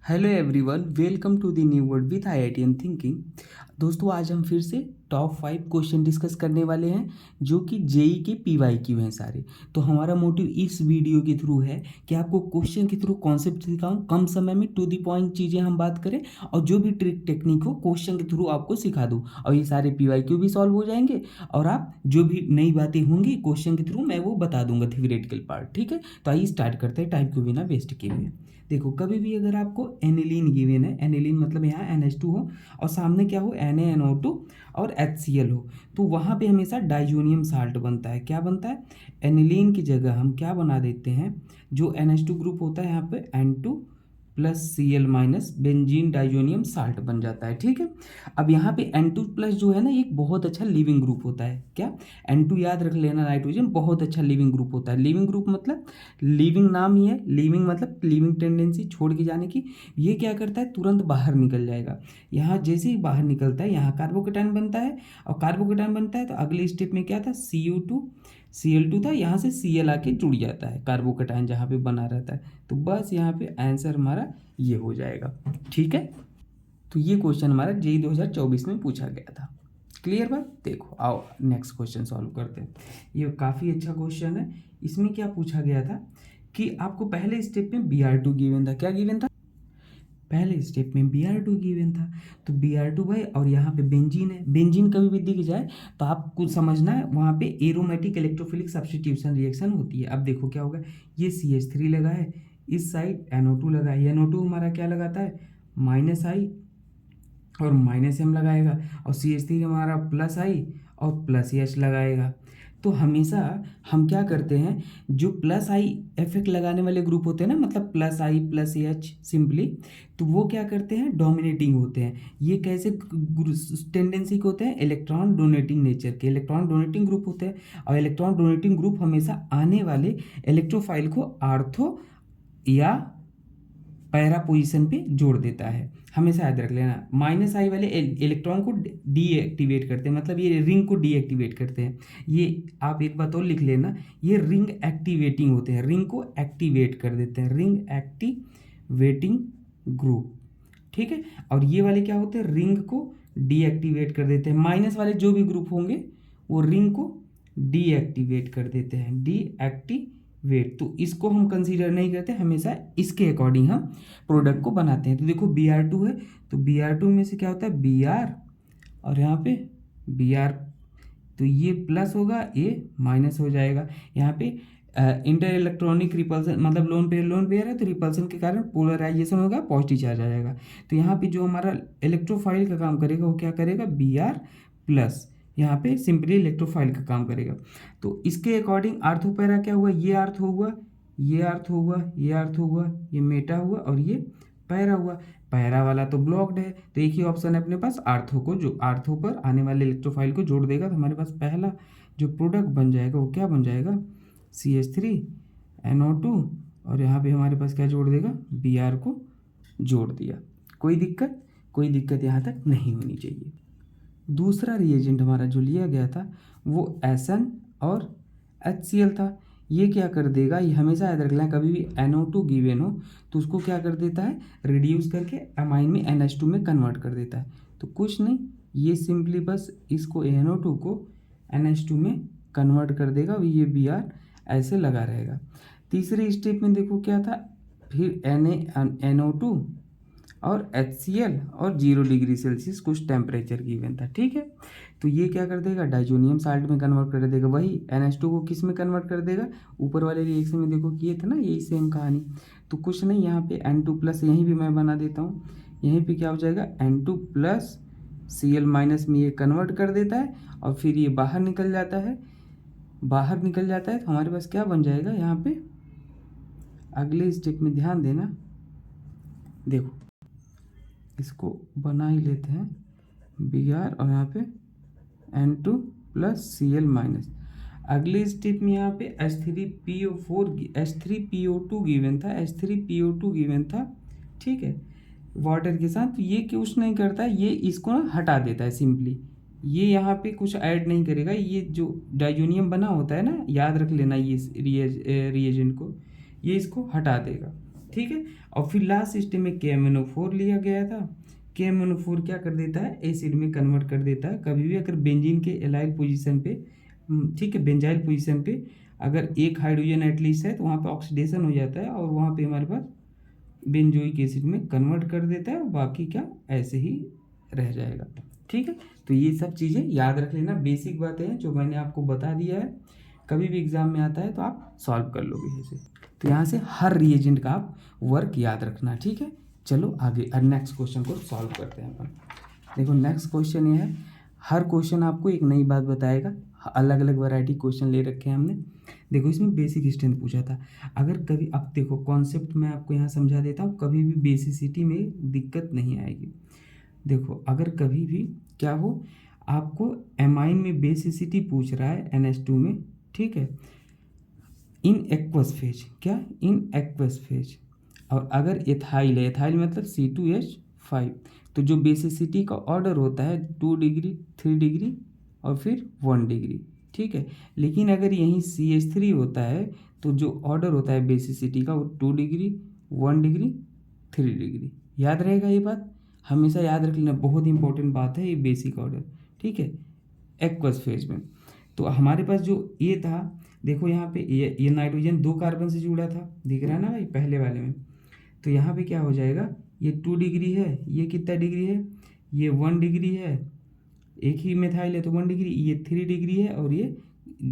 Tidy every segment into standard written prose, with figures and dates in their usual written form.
Hello everyone, welcome to the new word with IITN thinking. दोस्तों, आज हम फिर से टॉप 5 क्वेश्चन डिस्कस करने वाले हैं जो कि जेई के PYQ हैं सारे। तो हमारा मोटिव इस वीडियो के थ्रू है कि आपको क्वेश्चन के थ्रू कॉन्सेप्ट सिखाऊं, कम समय में टू द पॉइंट चीज़ें हम बात करें और जो भी ट्रिक टेक्निक हो क्वेश्चन के थ्रू आपको सिखा दूं और ये सारे PYQ भी सॉल्व हो जाएंगे और आप जो भी नई बातें होंगी क्वेश्चन के थ्रू मैं वो बता दूंगा थ्योरेटिकल पार्ट। ठीक है, तो आइए स्टार्ट करते हैं टाइम को बिना वेस्ट किए हुए। देखो, कभी भी अगर आपको एनिलीन गिवन है, एनिलीन मतलब यहाँ NH2 हो और सामने क्या हो NaNO2 और HCl हो, तो वहाँ पे हमेशा डाइजोनियम साल्ट बनता है। क्या बनता है? एनिलीन की जगह हम क्या बना देते हैं, जो NH2 ग्रुप होता है यहाँ पे N2 plus Cl minus benzene diazonium salt बन जाता है। ठीक है, अब यहाँ पे N2 प्लस जो है ना, एक बहुत अच्छा लिविंग ग्रुप होता है। क्या? N2 याद रख लेना, नाइट्रोजन बहुत अच्छा लिविंग ग्रुप होता है। लिविंग ग्रुप मतलब लिविंग नाम ही है, लिविंग मतलब लिविंग टेंडेंसी छोड़ के जाने की। ये क्या करता है, तुरंत बाहर निकल जाएगा। यहाँ जैसे ही बाहर निकलता है यहाँ कार्बोकेटायन बनता है और कार्बोकेटायन बनता है तो अगले स्टेप में क्या था, Cl2 था, यहाँ से Cl आके जुड़ जाता है कार्बोकेटायन जहाँ पे बना रहता है। तो बस यहाँ पे आंसर हमारा ये हो जाएगा। ठीक है, तो ये क्वेश्चन हमारा जेई 2024 में पूछा गया था। क्लियर बात? देखो आओ नेक्स्ट क्वेश्चन सॉल्व करते हैं। ये काफ़ी अच्छा क्वेश्चन है। इसमें क्या पूछा गया था कि आपको पहले स्टेप में Br2 गिवन था। क्या गिवन था? पहले स्टेप में Br2 गिवन था। तो Br2 भाई, और यहाँ पे बेंजीन है। बेंजीन कभी भी दिख जाए तो आपको समझना है वहाँ पे एरोमेटिक इलेक्ट्रोफिलिक सब्स्टिट्यूशन रिएक्शन होती है। अब देखो क्या होगा, ये CH3 लगा है, इस साइड NO2 लगा है। NO2 हमारा क्या लगाता है, -I और -M लगाएगा और CH3 हमारा +I और +H लगाएगा। तो हमेशा हम क्या करते हैं, जो +I इफेक्ट लगाने वाले ग्रुप होते हैं ना, मतलब +I +H सिंपली, तो वो क्या करते हैं, डोमिनेटिंग होते हैं। ये कैसे टेंडेंसी के होते हैं, इलेक्ट्रॉन डोनेटिंग नेचर के, इलेक्ट्रॉन डोनेटिंग ग्रुप होते हैं। और इलेक्ट्रॉन डोनेटिंग ग्रुप हमेशा आने वाले इलेक्ट्रोफाइल को आर्थो या पैरा पोजीशन पे जोड़ देता है। हमेशा याद रख लेना, -I वाले इलेक्ट्रॉन को डीएक्टिवेट करते हैं, मतलब ये रिंग को डीएक्टिवेट करते हैं। ये आप एक बात और लिख लेना, ये रिंग एक्टिवेटिंग होते हैं, रिंग को एक्टिवेट कर देते हैं, रिंग एक्टिवेटिंग ग्रुप। ठीक है, और ये वाले क्या होते हैं, रिंग को डीएक्टिवेट कर देते हैं। माइनस वाले जो भी ग्रुप होंगे वो रिंग को डीएक्टिवेट कर देते हैं, डीएक्टिवेट। तो इसको हम कंसीडर नहीं करते, हमेशा इसके अकॉर्डिंग हम प्रोडक्ट को बनाते हैं। तो देखो Br2 है, तो Br2 में से क्या होता है, Br और यहाँ पे Br, तो ये प्लस होगा, ये माइनस हो जाएगा। यहाँ पे इंटर इलेक्ट्रॉनिक रिपल्सन, मतलब लोन पेयर है, तो रिपल्सन के कारण पोलराइजेशन होगा, पॉजिटिव चार्ज आ जाएगा। तो यहाँ पे जो हमारा इलेक्ट्रोफाइल का काम करेगा वो क्या करेगा, Br प्लस, यहाँ पे सिंपली इलेक्ट्रोफाइल का काम करेगा। तो इसके अकॉर्डिंग आर्थोपैरा क्या हुआ, ये अर्थ हुआ, ये अर्थ हुआ, ये अर्थ हुआ, ये मेटा हुआ और ये पैरा हुआ। पैरा वाला तो ब्लॉक्ड है, तो एक ही ऑप्शन है अपने पास, आर्थो को, जो आर्थो पर आने वाले इलेक्ट्रोफाइल को जोड़ देगा। तो हमारे पास पहला जो प्रोडक्ट बन जाएगा वो क्या बन जाएगा, CH3NO2 और यहाँ पे हमारे पास क्या जोड़ देगा, Br को जोड़ दिया। कोई दिक्कत? कोई दिक्कत यहाँ तक नहीं होनी चाहिए। दूसरा रिएजेंट हमारा जो लिया गया था वो Sn और HCl था। ये क्या कर देगा, ये हमेशा याद रखना, कभी भी NO2 गिवन हो तो उसको क्या कर देता है, रिड्यूस करके अमाइन में NH2 में कन्वर्ट कर देता है। तो कुछ नहीं, ये सिंपली बस इसको NO2 को NH2 में कन्वर्ट कर देगा और ये Br ऐसे लगा रहेगा। तीसरे स्टेप में देखो क्या था, फिर NaNO2 और HCl और 0 डिग्री सेल्सियस कुछ टेम्परेचर गिवन था। ठीक है, तो ये क्या कर देगा, डाइजोनियम साल्ट में कन्वर्ट कर देगा। वही NH2 को किस में कन्वर्ट कर देगा, ऊपर वाले रिएक्शन में देखो किए थे ना, यही सेम कहानी। तो कुछ नहीं, यहाँ पे N2 प्लस, यहीं भी मैं बना देता हूँ, यहीं पे क्या हो जाएगा, N2 प्लस Cl माइनस में ये कन्वर्ट कर देता है और फिर ये बाहर निकल जाता है। बाहर निकल जाता है तो हमारे पास क्या बन जाएगा, यहाँ पे अगले स्टेप में ध्यान देना, देखो इसको बना ही लेते हैं, Br और यहाँ पे N2 प्लस Cl माइनस। अगले स्टेप में यहाँ पे H3PO2 गिवन था, H3PO2 गिवन था। ठीक है, वाटर के साथ। तो ये कुछ नहीं करता है, ये इसको ना हटा देता है सिंपली, ये यहाँ पे कुछ ऐड नहीं करेगा। ये जो डाइजोनियम बना होता है ना, याद रख लेना, ये रिएजेंट को ये इसको हटा देगा। ठीक है। और फिर लास्ट स्टेप में KMnO4 लिया गया था। KMnO4 क्या कर देता है, एसिड में कन्वर्ट कर देता है। कभी भी अगर बेंजीन के एलाइल पोजीशन पे, ठीक है, बेंजाइल पोजीशन पे अगर एक हाइड्रोजन एटलीस्ट है तो वहाँ पे ऑक्सीडेशन हो जाता है और वहाँ पे हमारे पास बेंजोइक एसिड में कन्वर्ट कर देता है और बाकी क्या ऐसे ही रह जाएगा। ठीक है, तो ये सब चीज़ें याद रख लेना, बेसिक बातें हैं जो मैंने आपको बता दिया है। कभी भी एग्जाम में आता है तो आप सॉल्व कर लोगे ऐसे। तो यहाँ से हर रिएजेंट का आप वर्क याद रखना। ठीक है, चलो आगे नेक्स्ट क्वेश्चन को सॉल्व करते हैं अपन। देखो नेक्स्ट क्वेश्चन ये है, हर क्वेश्चन आपको एक नई बात बताएगा। अलग अलग वैरायटी क्वेश्चन ले रखे हैं हमने। देखो इसमें बेसिक स्ट्रेंथ पूछा था। अगर कभी, अब देखो कॉन्सेप्ट मैं आपको यहाँ समझा देता हूँ, कभी भी बेसिसिटी में दिक्कत नहीं आएगी। देखो अगर कभी भी क्या हो, आपको एमाइन में बेसिसिटी पूछ रहा है NH2 में, ठीक है, इन एक्वस फेज, क्या इन एक्वस फेज, और अगर एथाइल है, एथाइल मतलब C2H5, तो जो बेसिसिटी का ऑर्डर होता है 2 डिग्री, 3 डिग्री और फिर 1 डिग्री। ठीक है, लेकिन अगर यहीं CH3 होता है तो जो ऑर्डर होता है बेसिसिटी का वो 2 डिग्री, 1 डिग्री, 3 डिग्री। याद रहेगा ये बात, हमेशा याद रख लेना, बहुत इंपॉर्टेंट बात है ये बेसिक ऑर्डर। ठीक है, एक्वस फेज में तो हमारे पास जो ये था, देखो यहाँ पे ये नाइट्रोजन 2 कार्बन से जुड़ा था, दिख रहा है ना भाई पहले वाले में। तो यहाँ पे क्या हो जाएगा, ये 2 डिग्री है, ये कितना डिग्री है, ये 1 डिग्री है, एक ही मिथाइल है तो 1 डिग्री, ये 3 डिग्री है और ये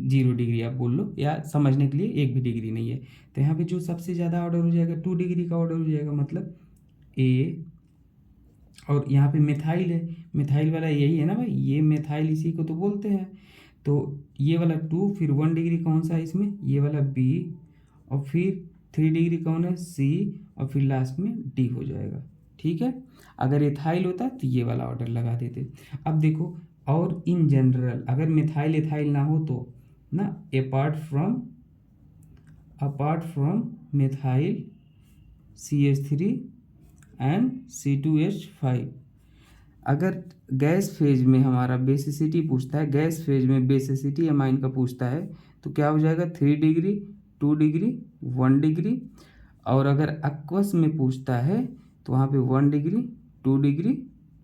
0 डिग्री आप बोल लो, या समझने के लिए एक भी डिग्री नहीं है। तो यहाँ पे जो सबसे ज़्यादा ऑर्डर हो जाएगा 2 डिग्री का ऑर्डर हो जाएगा, मतलब ए। और यहाँ पे मिथाइल है, मिथाइल वाला यही है ना भाई, ये मिथाइल इसी को तो बोलते हैं। तो ये वाला 2, फिर 1 डिग्री कौन सा है इसमें, ये वाला B, और फिर 3 डिग्री कौन है C, और फिर लास्ट में D हो जाएगा। ठीक है, अगर एथाइल होता तो ये वाला ऑर्डर लगा देते। अब देखो, और इन जनरल अगर मिथाइल एथाइल ना हो तो ना, apart from methyl CH3 and C2H5, अगर गैस फेज में हमारा बेसिसिटी पूछता है, गैस फेज में बेसिसिटी एमाइन का पूछता है तो क्या हो जाएगा, 3 डिग्री, 2 डिग्री, 1 डिग्री। और अगर एक्वस में पूछता है तो वहाँ पे 1 डिग्री, 2 डिग्री,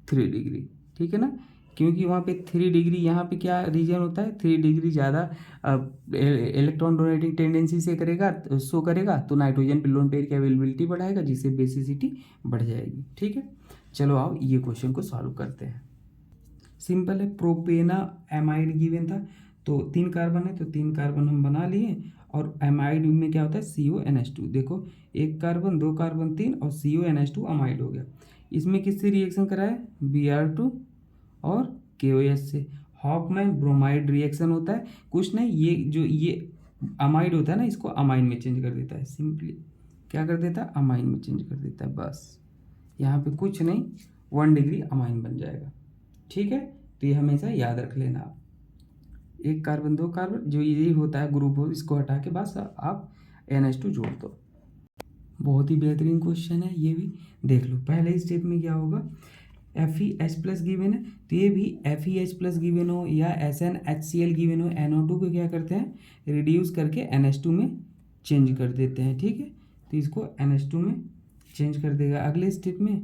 3 डिग्री। ठीक है ना, क्योंकि वहाँ पे 3 डिग्री, यहाँ पे क्या रीजन होता है, 3 डिग्री ज़्यादा इलेक्ट्रॉन डोनेटिंग टेंडेंसी से करेगा, शो करेगा, तो नाइट्रोजन पे लोन पेयर की अवेलेबिलिटी बढ़ाएगा जिससे बेसिसिटी बढ़ जाएगी। ठीक है, चलो आओ ये क्वेश्चन को सॉल्व करते हैं। सिंपल है, प्रोपेना एमाइड गिवन था, तो 3 कार्बन है तो 3 कार्बन हम बना लिए, और एमाइड में क्या होता है CONH2। देखो 1 कार्बन, 2 कार्बन, 3 और CONH2 अमाइड हो गया। इसमें किससे रिएक्शन करा है, Br2 और KOH से। हॉफमैन ब्रोमाइड रिएक्शन होता है, कुछ नहीं, ये जो ये अमाइड होता है ना, इसको अमाइन में चेंज कर देता है, सिंपली क्या कर देता है, अमाइन में चेंज कर देता है, बस यहाँ पे कुछ नहीं, 1 डिग्री अमाइन बन जाएगा। ठीक है, तो ये हमेशा याद रख लेना आप। 1 कार्बन, 2 कार्बन, जो ये होता है ग्रुप हो, इसको हटा के बस आप NH2 जोड़ दो। बहुत ही बेहतरीन क्वेश्चन है ये भी, देख लो। पहले स्टेप में क्या होगा, FeH+ गिवन है, तो ये भी FeH+ गिवन हो या SnHCl गिवन हो, NO2 को क्या करते हैं, रिड्यूस करके NH2 में चेंज कर देते हैं। ठीक है, तो इसको NH2 में चेंज कर देगा। अगले स्टेप में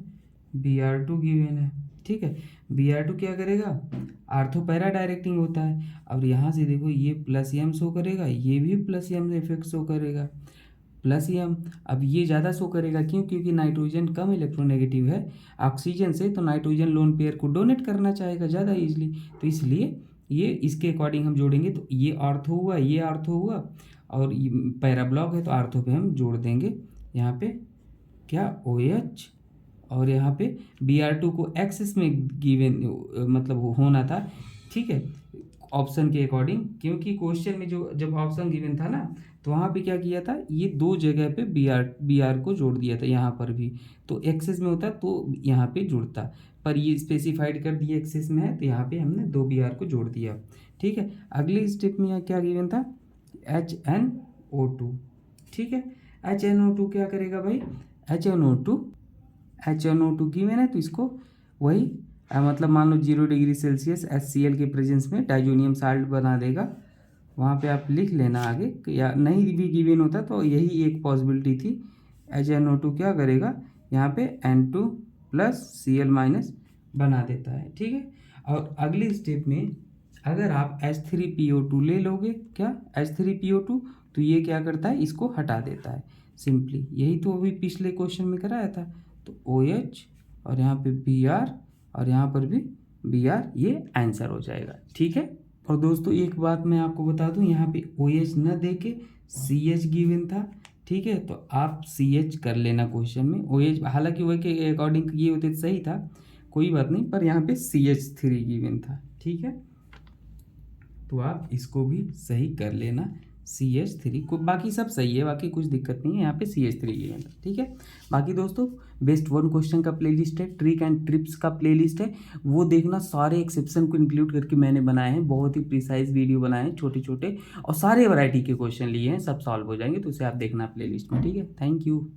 Br2 गिवन है, ठीक है, Br2 क्या करेगा, आर्थो पैरा डायरेक्टिंग होता है। अब यहाँ से देखो ये +M शो करेगा, ये भी +M इफेक्ट शो करेगा, +M। अब ये ज़्यादा शो करेगा, क्यों, क्योंकि नाइट्रोजन कम इलेक्ट्रोनेगेटिव है ऑक्सीजन से, तो नाइट्रोजन लोन पेयर को डोनेट करना चाहेगा ज़्यादा ईजिली, तो इसलिए ये इसके अकॉर्डिंग हम जोड़ेंगे। तो ये आर्थो हुआ, ये आर्थो हुआ, और ये पैरा ब्लॉक है तो आर्थो पे हम जोड़ देंगे यहाँ पे क्या, OH, और यहाँ पे Br2 को एक्सेस में गिवन मतलब होना था। ठीक है, ऑप्शन के अकॉर्डिंग, क्योंकि क्वेश्चन में जो जब ऑप्शन गिवन था ना, तो वहाँ पे क्या किया था, ये 2 जगह पे Br को जोड़ दिया था, यहाँ पर भी तो एक्सेस में होता तो यहाँ पे जुड़ता, पर ये स्पेसिफाइड कर दिया एक्सेस में है तो यहाँ पे हमने 2 Br को जोड़ दिया। ठीक है, अगले स्टेप में यहाँ क्या गिवन था, HNO2। ठीक है, HNO2 क्या करेगा भाई, HNO2 गिवन है तो इसको वही मतलब मान लो 0 डिग्री सेल्सियस HCl के प्रेजेंस में डाइजोनियम साल्ट बना देगा। वहाँ पे आप लिख लेना आगे, या नहीं भी गिवन होता तो यही एक पॉसिबिलिटी थी, HNO2 क्या करेगा, यहाँ पे N2 प्लस Cl- बना देता है, ठीक है। और अगले स्टेप में अगर आप H3PO2 ले लोगे, क्या H3PO2, तो ये क्या करता है, इसको हटा देता है सिंपली। यही तो अभी पिछले क्वेश्चन में कराया था। तो OH और यहाँ पे Br और यहाँ पर भी Br, ये आंसर हो जाएगा, ठीक है। और दोस्तों एक बात मैं आपको बता दूं, यहाँ पे OH न दे के CH गिवन था, ठीक है। तो आप CH कर लेना क्वेश्चन में, OH हालांकि वही के अकॉर्डिंग ये होते तो सही था, कोई बात नहीं, पर यहाँ पे CH3 गिवन था, ठीक है। तो आप इसको भी सही कर लेना, CH3 को, बाकी सब सही है, बाकी कुछ दिक्कत नहीं है, यहाँ पे CH3 गिवन था, ठीक है। बाकी दोस्तों बेस्ट 1 क्वेश्चन का प्लेलिस्ट है, ट्रिक एंड ट्रिप्स का प्लेलिस्ट है, वो देखना, सारे एक्सेप्शन को इंक्लूड करके मैंने बनाए हैं, बहुत ही प्रिसाइज वीडियो बनाए हैं, छोटे छोटे, और सारे वैरायटी के क्वेश्चन लिए हैं, सब सॉल्व हो जाएंगे, तो उसे आप देखना प्लेलिस्ट में, ठीक है। Thank you.